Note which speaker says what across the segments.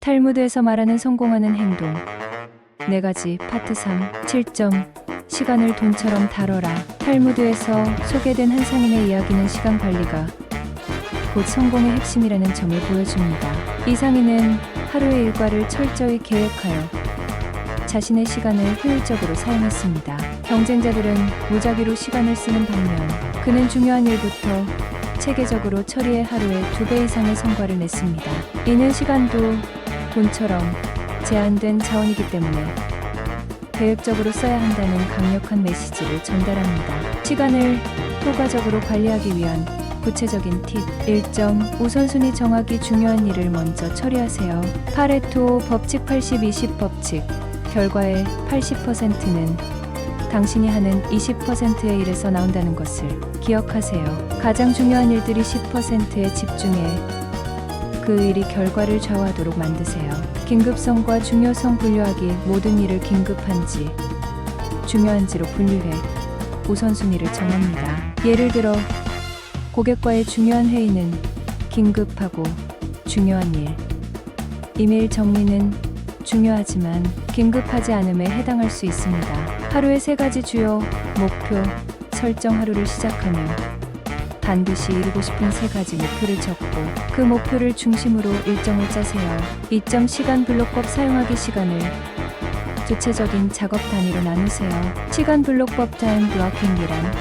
Speaker 1: 탈무드에서 말하는 성공하는 행동 4가지 파트 3 7점 시간을 돈처럼 다뤄라. 탈무드에서 소개된 한 상인의 이야기는 시간 관리가 곧 성공의 핵심이라는 점을 보여줍니다. 이 상인은 하루의 일과를 철저히 계획하여 자신의 시간을 효율적으로 사용했습니다. 경쟁자들은 무작위로 시간을 쓰는 반면 그는 중요한 일부터 체계적으로 처리해 하루에 2배 이상의 성과를 냈습니다. 이는 시간도 돈처럼 제한된 자원이기 때문에 계획적으로 써야 한다는 강력한 메시지를 전달합니다. 시간을 효과적으로 관리하기 위한 구체적인 팁 1점 우선순위 정하기 중요한 일을 먼저 처리하세요. 파레토 법칙 80-20 법칙 결과의 80%는 당신이 하는 20%의 일에서 나온다는 것을 기억하세요. 가장 중요한 일들이 10%에 집중해 그 일이 결과를 좌우하도록 만드세요. 긴급성과 중요성 분류하기 모든 일을 긴급한지 중요한지로 분류해 우선순위를 정합니다. 예를 들어 고객과의 중요한 회의는 긴급하고 중요한 일, 이메일 정리는 중요하지만 긴급하지 않음에 해당할 수 있습니다. 하루의 3가지 주요 목표 설정 하루를 시작하며 반드시 이루고 싶은 3가지 목표를 적고 그 목표를 중심으로 일정을 짜세요. 2점 시간 블록법 사용하기 시간을 구체적인 작업 단위로 나누세요. 시간 블록법 타임 블로킹이란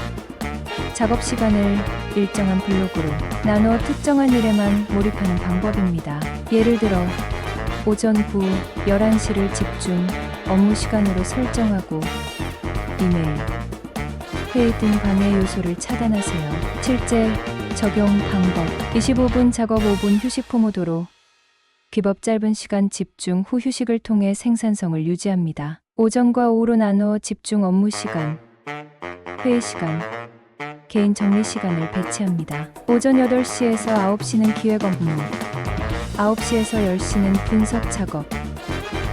Speaker 1: 작업 시간을 일정한 블록으로 나누어 특정한 일에만 몰입하는 방법입니다. 예를 들어 오전 9, 11시를 집중 업무 시간으로 설정하고 이메일, 회의 등 방해 요소를 차단하세요. 실제 적용 방법 25분 작업 5분 휴식 포모도로 기법 짧은 시간 집중 후 휴식을 통해 생산성을 유지합니다. 오전과 오후로 나누어 집중 업무 시간, 회의 시간, 개인 정리 시간을 배치합니다. 오전 8시에서 9시는 기획 업무, 9시에서 10시는 분석 작업,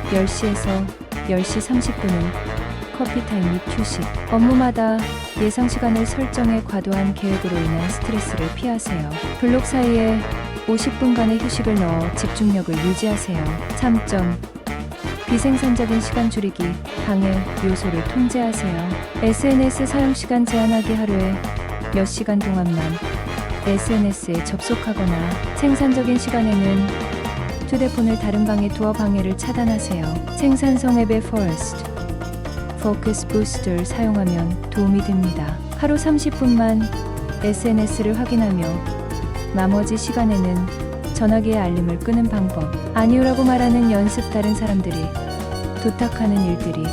Speaker 1: 10시에서 10시 30분은 커피타임 및 휴식. 업무마다 예상 시간을 설정해 과도한 계획으로 인한 스트레스를 피하세요. 블록 사이에 50분간의 휴식을 넣어 집중력을 유지하세요. 3점 비생산적인 시간 줄이기 방해 요소를 통제하세요. SNS 사용 시간 제한하기 하루에 몇 시간 동안만 SNS에 접속하거나 생산적인 시간에는 휴대폰을 다른 방에 두어 방해를 차단하세요. 생산성 앱의 First Focus Booster를 사용하면 도움이 됩니다. 하루 30분만 SNS를 확인하며 나머지 시간에는 전화기의 알림을 끄는 방법. 아니오라고 말하는 연습 다른 사람들이 부탁하는 일들이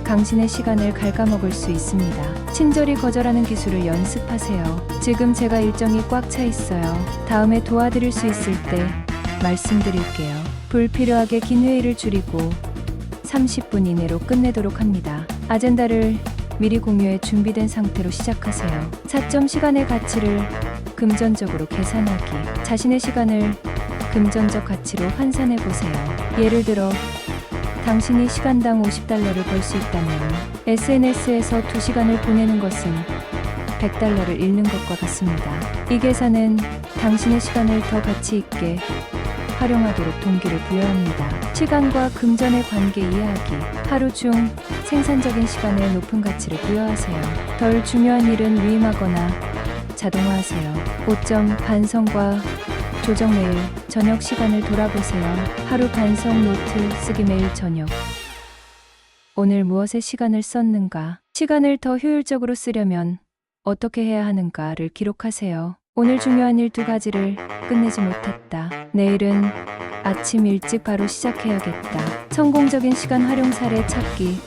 Speaker 1: 당신의 시간을 갉아먹을 수 있습니다. 친절히 거절하는 기술을 연습하세요. 지금 제가 일정이 꽉 차 있어요. 다음에 도와드릴 수 있을 때 말씀드릴게요. 불필요하게 긴 회의를 줄이고 30분 이내로 끝내도록 합니다. 아젠다를 미리 공유해 준비된 상태로 시작하세요. 4점 시간의 가치를 금전적으로 계산하기. 자신의 시간을 금전적 가치로 환산해 보세요. 예를 들어 당신이 시간당 $50를 벌 수 있다면 SNS에서 2시간을 보내는 것은 $100를 잃는 것과 같습니다. 이 계산은 당신의 시간을 더 가치 있게 활용하도록 동기를 부여합니다. 시간과 금전의 관계 이해하기. 하루 중 생산적인 시간에 높은 가치를 부여하세요. 덜 중요한 일은 위임하거나 자동화하세요. 5점 반성과 조정 매일 저녁 시간을 돌아보세요. 하루 반성 노트 쓰기 매일 저녁. 오늘 무엇에 시간을 썼는가? 시간을 더 효율적으로 쓰려면 어떻게 해야 하는가를 기록하세요. 오늘 중요한 일 2가지를 끝내지 못했다. 내일은 아침 일찍 바로 시작해야겠다. 성공적인 시간 활용 사례 찾기.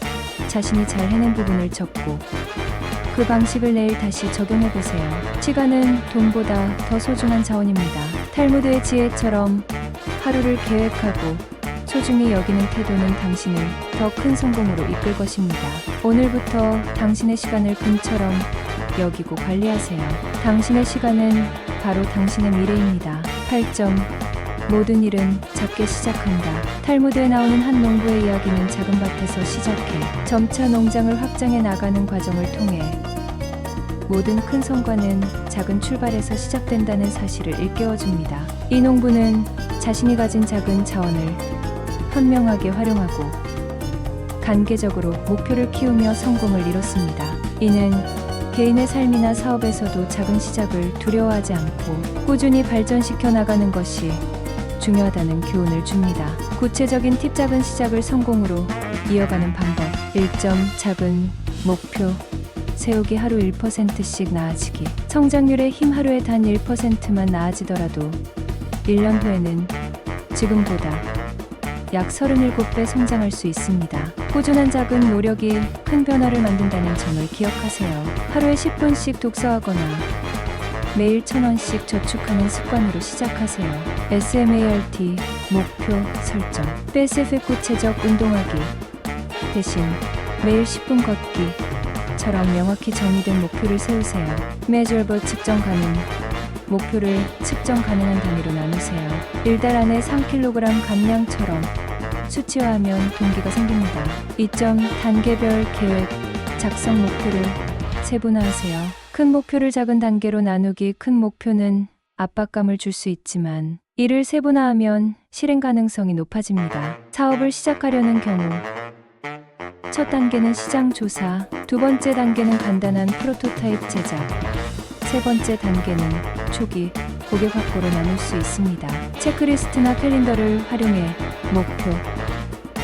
Speaker 1: 자신이 잘 해낸 부분을 적고 그 방식을 내일 다시 적용해보세요. 시간은 돈보다 더 소중한 자원입니다. 탈무드의 지혜처럼 하루를 계획하고 소중히 여기는 태도는 당신을 더 큰 성공으로 이끌 것입니다. 오늘부터 당신의 시간을 금처럼 여기고 관리하세요. 당신의 시간은 바로 당신의 미래입니다. 8점 모든 일은 작게 시작한다. 탈무드에 나오는 한 농부의 이야기는 작은 밭에서 시작해 점차 농장을 확장해 나가는 과정을 통해 모든 큰 성과는 작은 출발에서 시작된다는 사실을 일깨워줍니다. 이 농부는 자신이 가진 작은 자원을 현명하게 활용하고 단계적으로 목표를 키우며 성공을 이뤘습니다. 이는 개인의 삶이나 사업에서도 작은 시작을 두려워하지 않고 꾸준히 발전시켜 나가는 것이 중요하다는 교훈을 줍니다. 구체적인 팁: 작은 시작을 성공으로 이어가는 방법. 1점 작은 목표 세우기. 하루 1%씩 나아지기. 성장률의 힘. 하루에 단 1%만 나아지더라도 1년 후에는 지금보다 약 37배 성장할 수 있습니다. 꾸준한 작은 노력이 큰 변화를 만든다는 점을 기억하세요. 하루에 10분씩 독서하거나 매일 1,000원씩 저축하는 습관으로 시작하세요. SMART 목표 설정. 스페시픽 구체적. 운동하기 대신 매일 10분 걷기처럼 명확히 정의된 목표를 세우세요. Measurable 측정 가능. 목표를 측정 가능한 단위로 나누세요. 1달 안에 3kg 감량처럼 수치화하면 동기가 생깁니다. 2점 단계별 계획 작성. 목표를 세분화하세요. 큰 목표를 작은 단계로 나누기. 큰 목표는 압박감을 줄 수 있지만 이를 세분화하면 실행 가능성이 높아집니다. 사업을 시작하려는 경우 첫 단계는 시장 조사, 두 번째 단계는 간단한 프로토타입 제작, 세 번째 단계는 초기 고객 확보로 나눌 수 있습니다. 체크리스트나 캘린더를 활용해 목표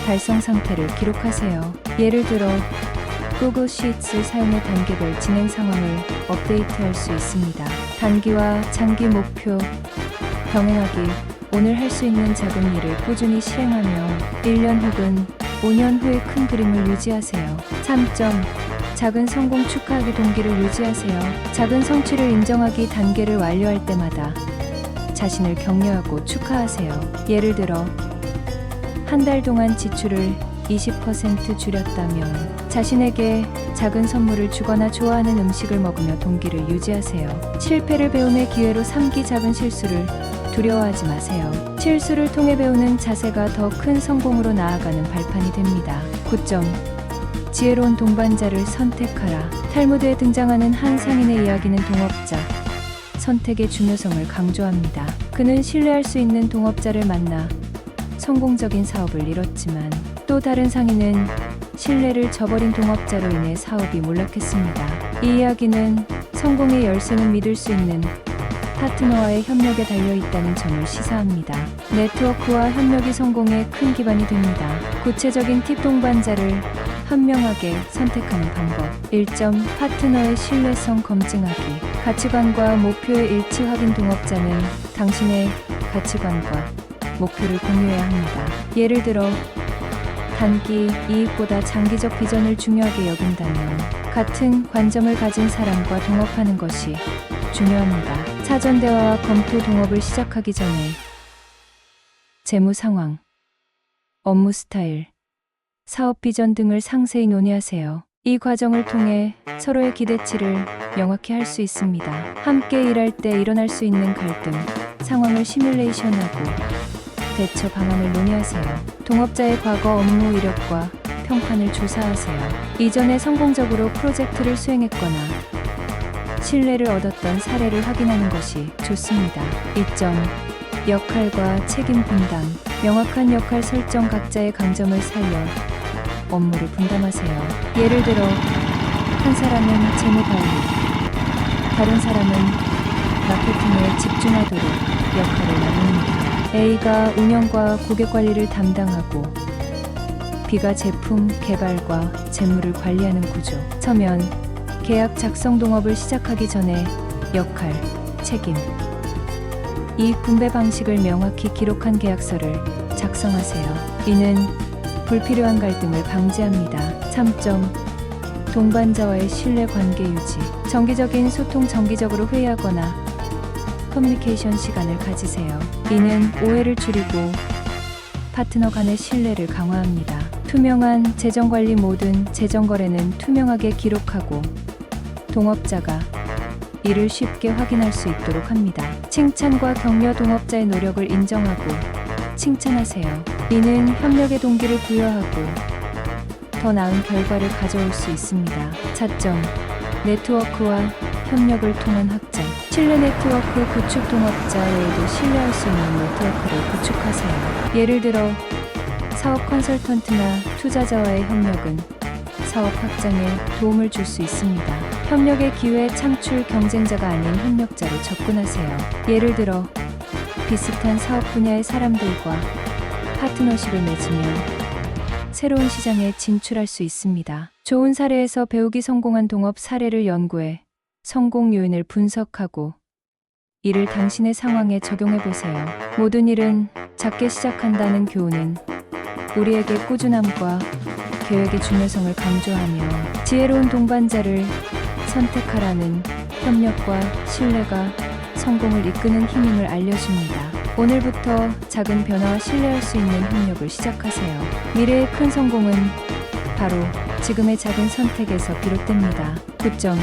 Speaker 1: 달성 상태를 기록하세요. 예를 들어 구글 시트를 사용해 단계별 진행 상황을 업데이트할 수 있습니다. 단기와 장기 목표 병행하기. 오늘 할 수 있는 작은 일을 꾸준히 실행하며 1년 혹은 5년 후에 큰 그림을 유지하세요. 3점 작은 성공 축하하기. 동기를 유지하세요. 작은 성취를 인정하기. 단계를 완료할 때마다 자신을 격려하고 축하하세요. 예를 들어 한 달 동안 지출을 20% 줄였다면 자신에게 작은 선물을 주거나 좋아하는 음식을 먹으며 동기를 유지하세요. 실패를 배움의 기회로 삼기. 작은 실수를 두려워하지 마세요. 실수를 통해 배우는 자세가 더 큰 성공으로 나아가는 발판이 됩니다. 9점 지혜로운 동반자를 선택하라. 탈무드에 등장하는 한 상인의 이야기는 동업자 선택의 중요성을 강조합니다. 그는 신뢰할 수 있는 동업자를 만나 성공적인 사업을 이뤘지만 또 다른 상인은 신뢰를 저버린 동업자로 인해 사업이 몰락했습니다. 이 이야기는 성공의 열쇠는 믿을 수 있는 파트너와의 협력에 달려 있다는 점을 시사합니다. 네트워크와 협력이 성공의 큰 기반이 됩니다. 구체적인 팁: 동반자를 현명하게 선택하는 방법. 1점 파트너의 신뢰성 검증하기. 가치관과 목표의 일치 확인. 동업자는 당신의 가치관과 목표를 공유해야 합니다. 예를 들어 단기 이익보다 장기적 비전을 중요하게 여긴다면 같은 관점을 가진 사람과 동업하는 것이 중요합니다. 사전 대화와 검토. 동업을 시작하기 전에 재무 상황, 업무 스타일, 사업 비전 등을 상세히 논의하세요. 이 과정을 통해 서로의 기대치를 명확히 할 수 있습니다. 함께 일할 때 일어날 수 있는 갈등 상황을 시뮬레이션하고 대처 방안을 논의하세요. 동업자의 과거 업무 이력과 평판을 조사하세요. 이전에 성공적으로 프로젝트를 수행했거나 신뢰를 얻었던 사례를 확인하는 것이 좋습니다. 2점 역할과 책임 분담. 명확한 역할 설정. 각자의 강점을 살려 업무를 분담하세요. 예를 들어 한 사람은 재무 관리, 다른 사람은 마케팅에 집중하도록 역할을 나눕니다. A가 운영과 고객 관리를 담당하고 B가 제품 개발과 재무를 관리하는 구조. 서면 계약 작성. 동업을 시작하기 전에 역할, 책임, 이익 분배 방식을 명확히 기록한 계약서를 작성하세요. 이는 불필요한 갈등을 방지합니다. 3점 동반자와의 신뢰 관계 유지. 정기적인 소통. 정기적으로 회의하거나 커뮤니케이션 시간을 가지세요. 이는 오해를 줄이고 파트너 간의 신뢰를 강화합니다. 투명한 재정 관리. 모든 재정 거래는 투명하게 기록하고 동업자가 이를 쉽게 확인할 수 있도록 합니다. 칭찬과 격려. 동업자의 노력을 인정하고 칭찬하세요. 이는 협력의 동기를 부여하고 더 나은 결과를 가져올 수 있습니다. 4점 네트워크와 협력을 통한 확장. 신뢰 네트워크 구축. 동업자 외에도 신뢰할 수 있는 네트워크를 구축하세요. 예를 들어 사업 컨설턴트나 투자자와의 협력은 사업 확장에 도움을 줄 수 있습니다. 협력의 기회 창출. 경쟁자가 아닌 협력자로 접근하세요. 예를 들어 비슷한 사업 분야의 사람들과 파트너십을 맺으면 새로운 시장에 진출할 수 있습니다. 좋은 사례에서 배우기. 성공한 동업 사례를 연구해 성공 요인을 분석하고 이를 당신의 상황에 적용해 보세요. 모든 일은 작게 시작한다는 교훈은 우리에게 꾸준함과 계획의 중요성을 강조하며 지혜로운 동반자를 선택하라는 협력과 신뢰가 성공을 이끄는 힘임을 알려줍니다. 오늘부터 작은 변화와 신뢰할 수 있는 협력을 시작하세요. 미래의 큰 성공은 바로 지금의 작은 선택에서 비롯됩니다. 9점.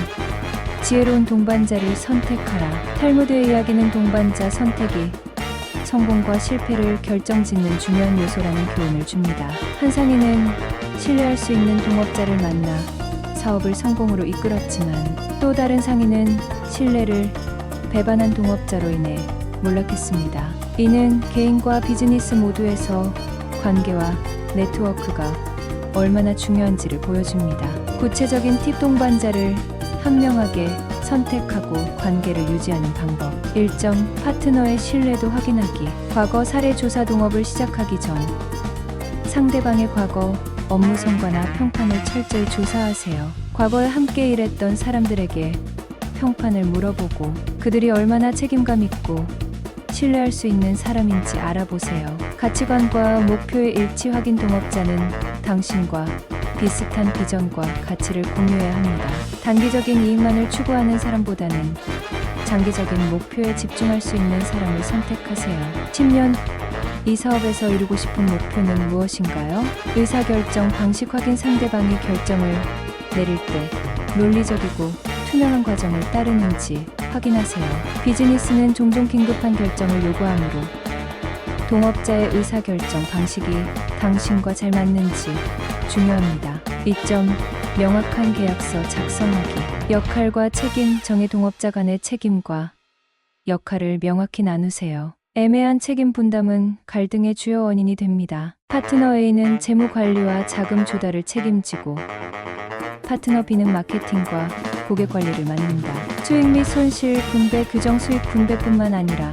Speaker 1: 지혜로운 동반자를 선택하라. 탈무드의 이야기는 동반자 선택이 성공과 실패를 결정짓는 중요한 요소라는 교훈을 줍니다. 한 상인은 신뢰할 수 있는 동업자를 만나 사업을 성공으로 이끌었지만 또 다른 상인은 신뢰를 배반한 동업자로 인해 몰락했습니다. 이는 개인과 비즈니스 모두에서 관계와 네트워크가 얼마나 중요한지를 보여줍니다. 구체적인 팁. 동반자를 현명하게 선택하고 관계를 유지하는 방법. 1점. 파트너의 신뢰도 확인하기. 과거 사례 조사. 동업을 시작하기 전 상대방의 과거 업무 성과나 평판을 철저히 조사하세요. 과거에 함께 일했던 사람들에게 평판을 물어보고 그들이 얼마나 책임감 있고 신뢰할 수 있는 사람인지 알아보세요. 가치관과 목표의 일치 확인. 동업자는 당신과 비슷한 비전과 가치를 공유해야 합니다. 단기적인 이익만을 추구하는 사람보다는 장기적인 목표에 집중할 수 있는 사람을 선택하세요. 10년 이 사업에서 이루고 싶은 목표는 무엇인가요? 의사결정 방식 확인. 상대방이 결정을 내릴 때 논리적이고 투명한 과정을 따르는지 확인하세요. 비즈니스는 종종 긴급한 결정을 요구하므로 동업자의 의사결정 방식이 당신과 잘 맞는지 중요합니다. 2점. 명확한 계약서 작성하기. 역할과 책임 정의. 동업자 간의 책임과 역할을 명확히 나누세요. 애매한 책임 분담은 갈등의 주요 원인이 됩니다. 파트너 A는 재무 관리와 자금 조달을 책임지고 파트너 B는 마케팅과 고객 관리를 맡는다. 수익 및 손실 분배 규정. 수익 분배뿐만 아니라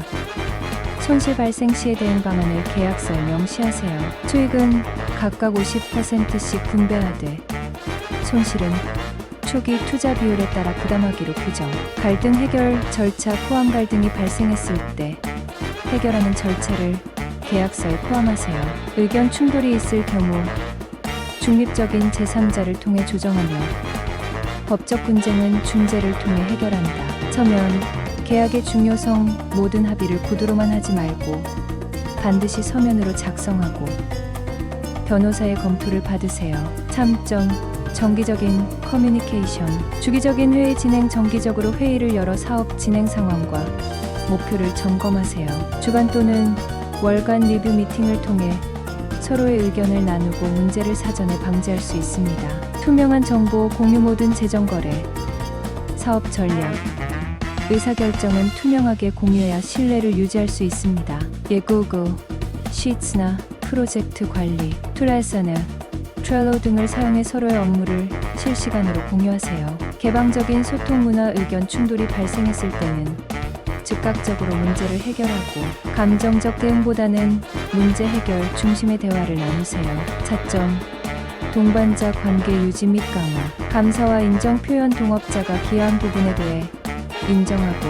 Speaker 1: 손실 발생 시에 대응 방안을 계약서에 명시하세요. 수익은 각각 50%씩 분배하되 손실은 초기 투자 비율에 따라 부담하기로 규정. 갈등 해결 절차. 포함. 갈등이 발생했을 때 해결하는 절차를 계약서에 포함하세요. 의견 충돌이 있을 경우 중립적인 제3자를 통해 조정하며 법적 분쟁은 중재를 통해 해결한다. 서면. 계약의 중요성. 모든 합의를 구두로만 하지 말고 반드시 서면으로 작성하고 변호사의 검토를 받으세요. 3점. 정기적인 커뮤니케이션. 주기적인 회의 진행. 정기적으로 회의를 열어 사업 진행 상황과 목표를 점검하세요. 주간 또는 월간 리뷰 미팅을 통해 서로의 의견을 나누고 문제를 사전에 방지할 수 있습니다. 투명한 정보 공유. 모든 재정 거래, 사업 전략, 의사결정은 투명하게 공유해야 신뢰를 유지할 수 있습니다. 예고글, 시트나 프로젝트 관리, 트레서너, 트렐로 등을 사용해 서로의 업무를 실시간으로 공유하세요. 개방적인 소통 문화. 의견 충돌이 발생했을 때는 즉각적으로 문제를 해결하고 감정적 대응보다는 문제 해결 중심의 대화를 나누세요. 4점. 동반자 관계 유지 및 강화. 감사와 인정 표현. 동업자가 기여한 부분에 대해 인정하고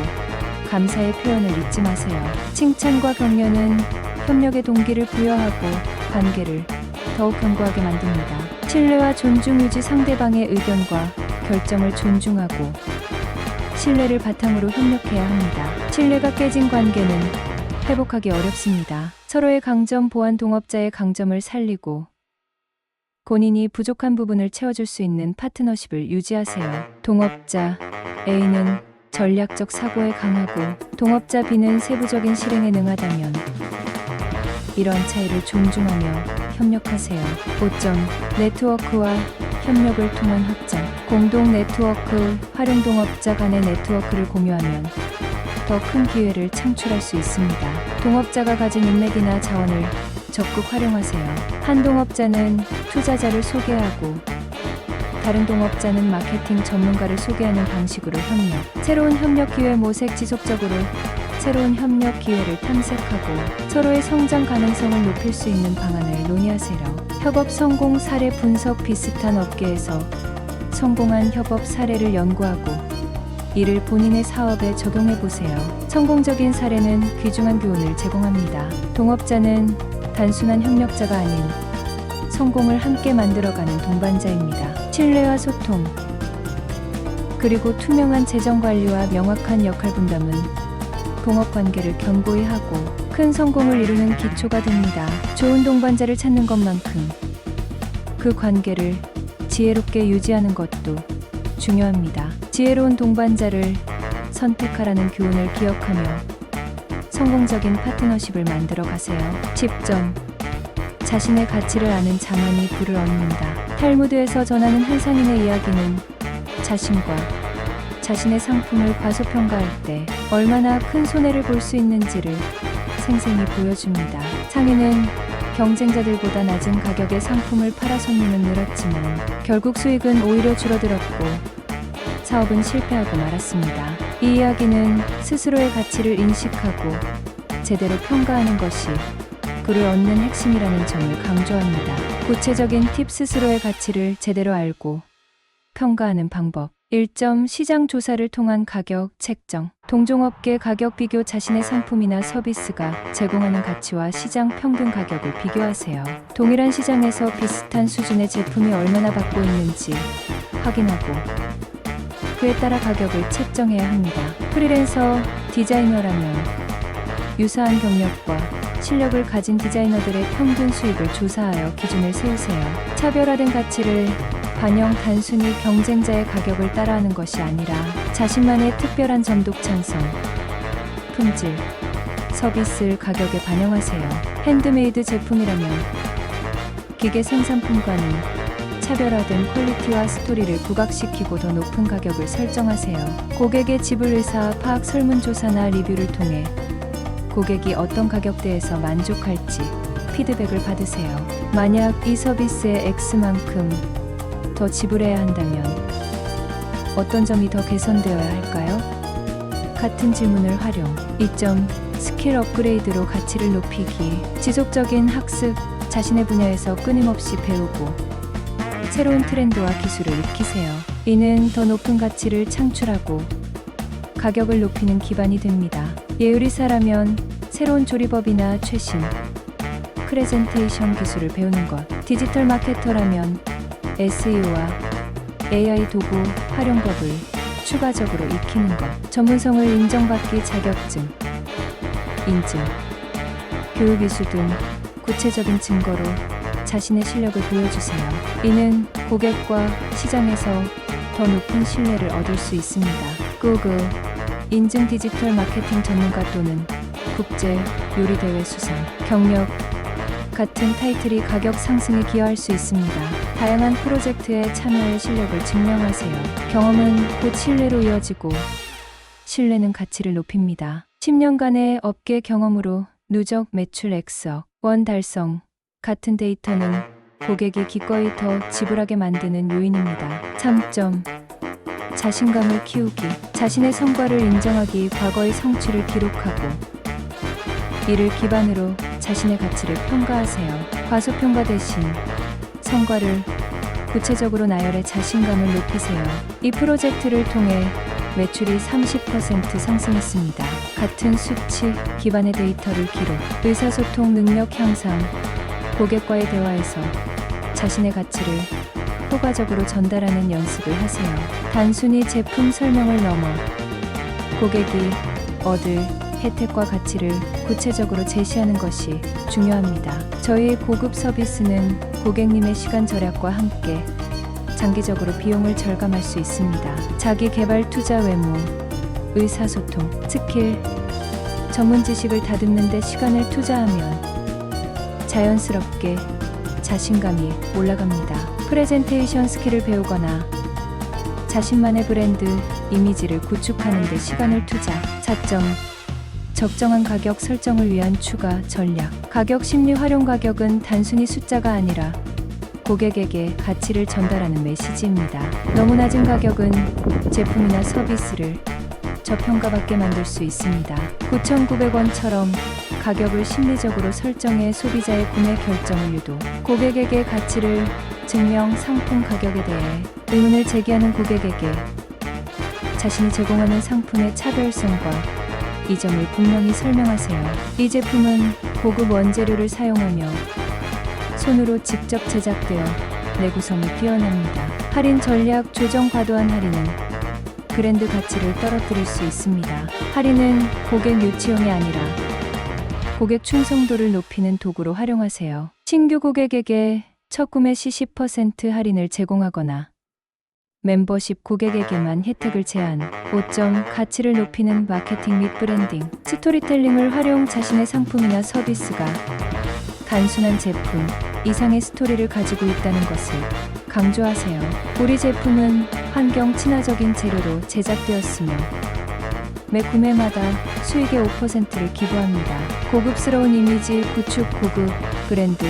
Speaker 1: 감사의 표현을 잊지 마세요. 칭찬과 격려는 협력의 동기를 부여하고 관계를 더욱 견고하게 만듭니다. 신뢰와 존중 유지. 상대방의 의견과 결정을 존중하고 신뢰를 바탕으로 협력해야 합니다. 신뢰가 깨진 관계는 회복하기 어렵습니다. 서로의 강점 보완. 동업자의 강점을 살리고 본인이 부족한 부분을 채워줄 수 있는 파트너십을 유지하세요. 동업자 A는 전략적 사고에 강하고 동업자 B는 세부적인 실행에 능하다면 이런 차이를 존중하며 협력하세요. 5점. 네트워크와 협력을 통한 확장. 공동 네트워크 활용 동업자 간의 네트워크를 공유하면 더 큰 기회를 창출할 수 있습니다. 동업자가 가진 인맥이나 자원을 적극 활용하세요. 한 동업자는 투자자를 소개하고 다른 동업자는 마케팅 전문가를 소개하는 방식으로 협력. 새로운 협력 기회 모색 지속적으로 새로운 협력 기회를 탐색하고 서로의 성장 가능성을 높일 수 있는 방안을 논의하세요. 협업 성공 사례 분석 비슷한 업계에서 성공한 협업 사례를 연구하고 이를 본인의 사업에 적용해 보세요. 성공적인 사례는 귀중한 교훈을 제공합니다. 동업자는 단순한 협력자가 아닌 성공을 함께 만들어가는 동반자입니다. 신뢰와 소통, 그리고 투명한 재정 관리와 명확한 역할 분담은 동업 관계를 견고히 하고 큰 성공을 이루는 기초가 됩니다. 좋은 동반자를 찾는 것만큼 그 관계를 지혜롭게 유지하는 것도 중요합니다. 지혜로운 동반자를 선택하라는 교훈을 기억하며 성공적인 파트너십을 만들어 가세요. 10점. 자신의 가치를 아는 자만이 부를 얻는다. 탈무드에서 전하는 한 상인의 이야기는 자신과 자신의 상품을 과소평가할 때 얼마나 큰 손해를 볼 수 있는지를 생생히 보여줍니다. 상인은 경쟁자들보다 낮은 가격의 상품을 팔아 손님은 늘었지만 결국 수익은 오히려 줄어들었고 사업은 실패하고 말았습니다. 이 이야기는 스스로의 가치를 인식하고 제대로 평가하는 것이 그를 얻는 핵심이라는 점을 강조합니다. 구체적인 팁: 스스로의 가치를 제대로 알고 평가하는 방법. 1점. 시장 조사를 통한 가격 책정. 동종업계 가격 비교. 자신의 상품이나 서비스가 제공하는 가치와 시장 평균 가격을 비교하세요. 동일한 시장에서 비슷한 수준의 제품이 얼마나 받고 있는지 확인하고 그에 따라 가격을 책정해야 합니다. 프리랜서 디자이너라면 유사한 경력과 실력을 가진 디자이너들의 평균 수익을 조사하여 기준을 세우세요. 차별화된 가치를 반영. 단순히 경쟁자의 가격을 따라하는 것이 아니라 자신만의 특별한 점, 독창성, 품질, 서비스를 가격에 반영하세요. 핸드메이드 제품이라면 기계 생산품과는 차별화된 퀄리티와 스토리를 부각시키고 더 높은 가격을 설정하세요. 고객의 지불 의사 파악. 설문조사나 리뷰를 통해 고객이 어떤 가격대에서 만족할지 피드백을 받으세요. 만약 이 서비스의 X만큼 더 지불해야 한다면 어떤 점이 더 개선되어야 할까요? 같은 질문을 활용. 2점. 스킬 업그레이드로 가치를 높이기. 지속적인 학습. 자신의 분야에서 끊임없이 배우고 새로운 트렌드와 기술을 익히세요. 이는 더 높은 가치를 창출하고 가격을 높이는 기반이 됩니다. 예요리사라면 새로운 조리법이나 최신 프레젠테이션 기술을 배우는 것. 디지털 마케터라면 SEO와 AI 도구 활용법을 추가적으로 익히는 것. 전문성을 인정받기. 자격증, 인증, 교육 이수 등 구체적인 증거로 자신의 실력을 보여주세요. 이는 고객과 시장에서 더 높은 신뢰를 얻을 수 있습니다. 구글 인증 디지털 마케팅 전문가 또는 국제 요리 대회 수상. 경력 같은 타이틀이 가격 상승에 기여할 수 있습니다. 다양한 프로젝트에 참여해 실력을 증명하세요. 경험은 곧 신뢰로 이어지고 신뢰는 가치를 높입니다. 10년간의 업계 경험으로 누적 매출 X억 원 달성. 같은 데이터는 고객이 기꺼이 더 지불하게 만드는 요인입니다. 3점. 자신감을 키우기. 자신의 성과를 인정하기. 과거의 성취를 기록하고 이를 기반으로 자신의 가치를 평가하세요. 과소평가 대신 성과를 구체적으로 나열해 자신감을 높이세요. 이 프로젝트를 통해 매출이 30% 상승했습니다. 같은 수치 기반의 데이터를 기록. 의사소통 능력 향상. 고객과의 대화에서 자신의 가치를 효과적으로 전달하는 연습을 하세요. 단순히 제품 설명을 넘어 고객이 얻을 혜택과 가치를 구체적으로 제시하는 것이 중요합니다. 저희의 고급 서비스는 고객님의 시간 절약과 함께 장기적으로 비용을 절감할 수 있습니다. 자기 개발 투자. 외모, 의사소통, 스킬, 전문 지식을 다듬는 데 시간을 투자하면 자연스럽게 자신감이 올라갑니다. 프레젠테이션 스킬을 배우거나 자신만의 브랜드, 이미지를 구축하는 데 시간을 투자. 4점. 적정한 가격 설정을 위한 추가 전략. 가격 심리 활용. 가격은 단순히 숫자가 아니라 고객에게 가치를 전달하는 메시지입니다. 너무 낮은 가격은 제품이나 서비스를 저평가받게 만들 수 있습니다. 9,900원처럼 가격을 심리적으로 설정해 소비자의 구매 결정을 유도. 고객에게 가치를 증명. 상품 가격에 대해 의문을 제기하는 고객에게 자신이 제공하는 상품의 차별성과 이점을 분명히 설명하세요. 이 제품은 고급 원재료를 사용하며 손으로 직접 제작되어 내구성이 뛰어납니다. 할인 전략 조정. 과도한 할인은 브랜드 가치를 떨어뜨릴 수 있습니다. 할인은 고객 유치용이 아니라 고객 충성도를 높이는 도구로 활용하세요. 신규 고객에게 첫 구매 시 10% 할인을 제공하거나 멤버십 고객에게만 혜택을 제한. 5점. 가치를 높이는 마케팅 및 브랜딩. 스토리텔링을 활용. 자신의 상품이나 서비스가 단순한 제품 이상의 스토리를 가지고 있다는 것을 강조하세요. 우리 제품은 환경 친화적인 재료로 제작되었으며 매 구매마다 수익의 5%를 기부합니다. 고급스러운 이미지 구축. 고급 브랜드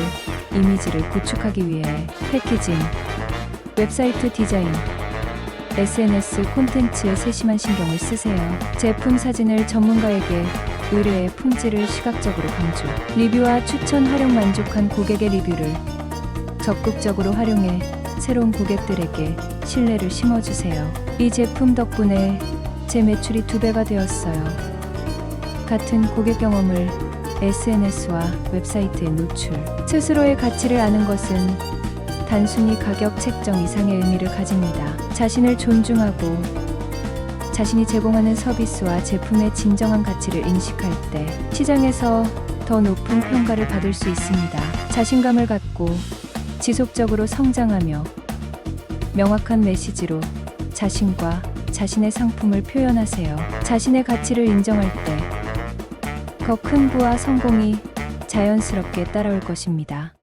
Speaker 1: 이미지를 구축하기 위해 패키징, 웹사이트 디자인, SNS 콘텐츠에 세심한 신경을 쓰세요. 제품 사진을 전문가에게 의뢰해 품질을 시각적으로 강조. 리뷰와 추천 활용. 만족한 고객의 리뷰를 적극적으로 활용해 새로운 고객들에게 신뢰를 심어주세요. 이 제품 덕분에 제 매출이 2배가 되었어요. 같은 고객 경험을 SNS와 웹사이트에 노출. 스스로의 가치를 아는 것은 단순히 가격 책정 이상의 의미를 가집니다. 자신을 존중하고 자신이 제공하는 서비스와 제품의 진정한 가치를 인식할 때 시장에서 더 높은 평가를 받을 수 있습니다. 자신감을 갖고 지속적으로 성장하며 명확한 메시지로 자신과 자신의 상품을 표현하세요. 자신의 가치를 인정할 때 더 큰 부와 성공이 자연스럽게 따라올 것입니다.